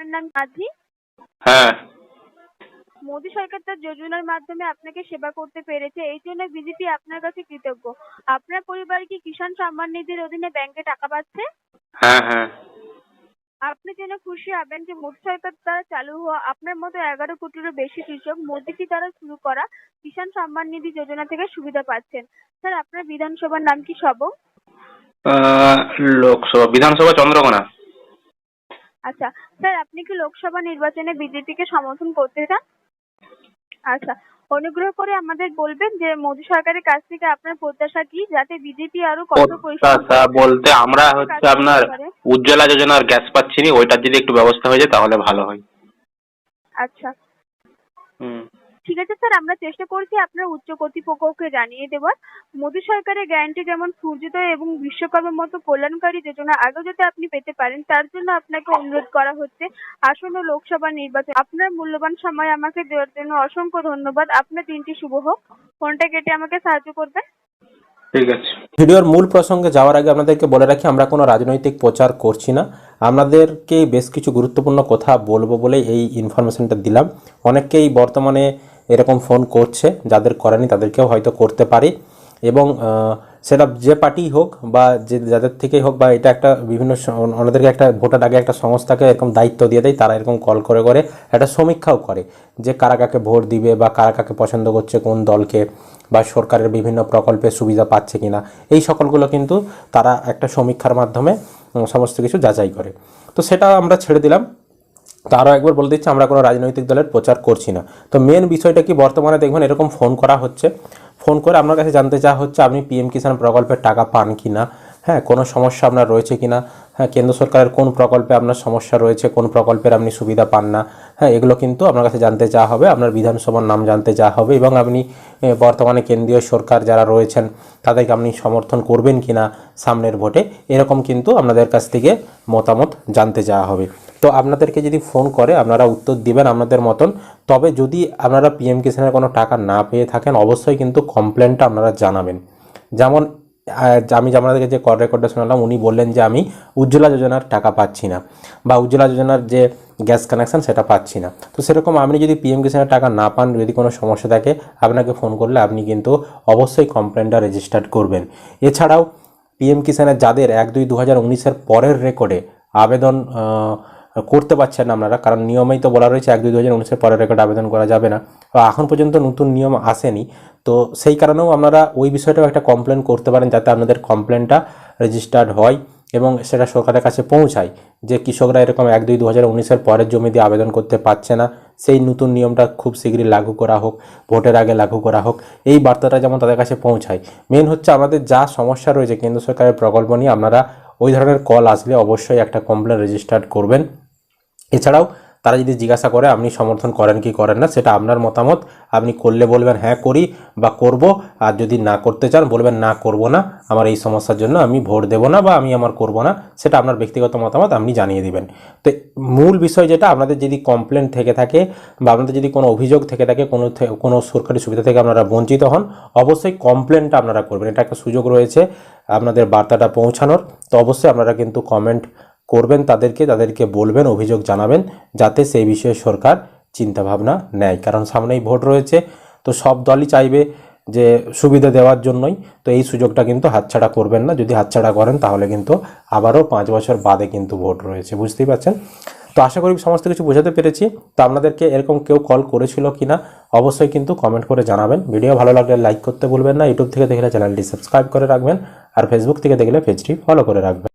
আপনার নাম মাঝি? হ্যাঁ। মোদী সরকার তার যোজনার মাধ্যমে আপনাকে সেবা করতে পেরেছে, এই জন্য বিজেপি আপনার কাছে কৃতজ্ঞ। আপনার পরিবার কি কিষাণ সম্মান নিধির অধীনে ব্যাংকে টাকা পাচ্ছে? হ্যাঁ হ্যাঁ। আপনি জেনে খুশি হবেন যে মোদী সরকার দ্বারা চালু হওয়া আপনার মতো 11 কোটিরও বেশি কৃষক মোদীজি দ্বারা শুরু করা কিষাণ সম্মান নিধি যোজনা থেকে সুবিধা পাচ্ছেন। স্যার, আপনার বিধানসভার নাম কি সবং? আহ, লোকসভা বিধানসভা চন্দ্রকোনা। আচ্ছা স্যার, আপনি কি লোকসভা নির্বাচনে বিজেপিকে সমর্থন করতে চান? আচ্ছা, অনুগ্রহ করে আমাদের বলবেন যে মোদী সরকারের কাছ থেকে আপনার প্রত্যাশা কি, যাতে বিজেপি আরো কঠোর পরিশ্রম প্রত্যাশা করে বলতে আমরা আপনার হচ্ছে কাজ আপনার করতে পারে। উজ্জ্বলা যোজনার গ্যাস পাচ্ছি নি, ওইটার যদি একটু ব্যবস্থা হয়ে যায় তাহলে ভালো হয়। আচ্ছা হুম। ঠিক আছে স্যার, আমরা চেষ্টা করছি আপনার উচ্চ কর্তৃপক্ষকে জানিয়ে দেওয়ার। মোদী সরকারের গ্যারান্টি যেমন সূর্যোদয় এবং বিশ্বকর্মার মতো কল্যাণকারী যোজনা আগেও যাতে আপনি পেতে পারেন, তার জন্য আপনাকে অনুরোধ করা হচ্ছে। আসন্ন লোকসভা নির্বাচন আপনার মূল্যবান সময় আমাকে দেওয়ার জন্য অসংখ্য ধন্যবাদ। আপনার দিনটি শুভ হোক। ফোনটা কেটে আমাকে সাহায্য করবেন। ঠিক আছে। ভিডিওর মূল প্রসঙ্গে যাওয়ার আগে আপনাদেরকে বলে রাখি, আমরা কোনো রাজনৈতিক প্রচার করছি না। আপনাদেরকে বেশ কিছু গুরুত্বপূর্ণ কথা বলবো বলে এই ইনফরমেশনটা দিলাম। অনেকেই বর্তমানে এরকম ফোন করছে, যাদের করেনি তাদেরকেও হয়তো করতে পারি। এবং সেটা যে পার্টি হোক বা যে যাদের থেকেই হোক, বা এটা একটা বিভিন্ন ওনাদেরকে একটা ভোটের আগে একটা সংস্থাকে এরকম দায়িত্ব দিয়ে দেয়, তারা এরকম কল করে করে একটা সমীক্ষাও করে যে কারা কাকে ভোট দিবে বা কারা কাকে পছন্দ করছে, কোন দলকে, বা সরকারের বিভিন্ন প্রকল্পের সুবিধা পাচ্ছে কিনা। এই সকলগুলো কিন্তু তারা একটা সমীক্ষার মাধ্যমে সমস্ত কিছু যাচাই করে। তো সেটা আমরা ছেড়ে দিলাম। তো আরও একবার বলে দিচ্ছি, আমরা কোনো রাজনৈতিক দলের প্রচার করছি না। তো মেন বিষয়টা কি, বর্তমানে দেখবেন এরকম ফোন করা হচ্ছে, ফোন করে আপনার কাছে জানতে চাওয়া হচ্ছে আপনি পিএম কিষাণ প্রকল্পের টাকা পান কি না, হ্যাঁ, কোনো সমস্যা আপনার রয়েছে কি না, হ্যাঁ, কেন্দ্র সরকারের কোন প্রকল্পে আপনার সমস্যা রয়েছে, কোন প্রকল্পের আপনি সুবিধা পান না, হ্যাঁ, এগুলো কিন্তু আপনার কাছে জানতে চাওয়া হবে। আপনার বিধানসভার নাম জানতে চাওয়া হবে এবং আপনি বর্তমানে কেন্দ্রীয় সরকার যারা রয়েছেন তাদেরকে আপনি সমর্থন করবেন কি না সামনের ভোটে, এরকম কিন্তু আপনাদের কাছ থেকে মতামত জানতে চাওয়া হবে। তো আপনাদেরকে যদি ফোন করে আপনারা উত্তর দিবেন আপনাদের মতন। তবে যদি আপনারা পিএম কিষাণের কোনো টাকা না পেয়ে থাকেন, অবশ্যই কিন্তু কমপ্লেনটা আপনারা জানাবেন। যেমন আমি আপনাদেরকে যে কল রেকর্ডটা শোনালাম, উনি বললেন যে আমি উজ্জ্বলা যোজনার টাকা পাচ্ছি না, বা উজ্জ্বলা যোজনার যে গ্যাস কানেকশান সেটা পাচ্ছি না। তো সেরকম আপনি যদি পিএম কিষাণের টাকা না পান, যদি কোনো সমস্যা থাকে, আপনাকে ফোন করলে আপনি কিন্তু অবশ্যই কমপ্লেনটা রেজিস্টার্ড করবেন। এছাড়াও পিএম কিষাণের যাদের 1/2/2019 পরের রেকর্ডে আবেদন করতে পারছেন না আপনারা, কারণ নিয়মেই তো বলা রয়েছে 1/2/2019 পরের রেকর্ডে আবেদন করা যাবে না। তো এখন পর্যন্ত নতুন নিয়ম আসেনি, তো সেই কারণেও আপনারা ওই বিষয়টাও একটা কমপ্লেন করতে পারেন, যাতে আপনাদের কমপ্লেনটা রেজিস্টার্ড হয় এবং সেটা সরকারের কাছে পৌঁছায় যে কৃষকরা এরকম 1/2/2019 পরের জমি দিয়ে আবেদন করতে পারছে না। সেই নতুন নিয়মটা খুব শীঘ্রই লাগু করা হোক, ভোটের আগে লাগু করা হোক, এই বার্তাটা যেমন তাদের কাছে পৌঁছায়। মেন হচ্ছে আমাদের যা সমস্যা রয়েছে কেন্দ্র সরকারের প্রকল্প নিয়ে, আপনারা ওই ধরনের কল আসলে অবশ্যই একটা কমপ্লেন রেজিস্টার্ড করবেন। এছাড়াও তারা যদি জিজ্ঞাসা করে আপনি সমর্থন করেন কি করেন না, সেটা আপনার মতামত। আপনি করলে বলবেন হ্যাঁ করি বা করব, আর যদি না করতে চান বলবেন না করব না, আমার এই সমস্যার জন্য আমি ভোট দেব না বা আমি আমার করব না, সেটা আপনার ব্যক্তিগত মতামত আপনি জানিয়ে দিবেন। তো মূল বিষয় যেটা, আপনাদের যদি কমপ্লেন থেকে থাকে বা আপনাদের যদি কোনো অভিযোগ থেকে থাকে, কোনো সরকারি সুবিধা থেকে আপনারা বঞ্চিত হন, অবশ্যই কমপ্লেনটা আপনারা করবেন। এটা একটা সুযোগ রয়েছে আপনাদের বার্তাটা পৌঁছানোর। তো অবশ্যই আপনারা কিন্তু কমেন্ট করবেন, তাদেরকে বলবেন, অভিযোগ জানাবেন, যাতে সেই বিষয়ে সরকার চিন্তাভাবনা নেয়। কারণ সামনেই ভোট রয়েছে, তো সব দলই চাইবে যে সুবিধা দেওয়ার জন্যই। তো এই সুযোগটা কিন্তু হাতছাড়া করবেন না। যদি হাতছাড়া করেন তাহলে কিন্তু আবারও 5 বছর বাদে কিন্তু ভোট রয়েছে, বুঝতেই পারছেন। তো আশা করি সমস্ত কিছু বোঝাতে পেরেছি। তো আপনাদেরকে এরকম কেউ কল করেছিল কি না অবশ্যই কিন্তু কমেন্ট করে জানাবেন। ভিডিও ভালো লাগলে লাইক করতে ভুলবেন না। ইউটিউব থেকে দেখলে চ্যানেলটি সাবস্ক্রাইব করে রাখবেন, আর ফেসবুক থেকে দেখলে পেজটি ফলো করে রাখবেন।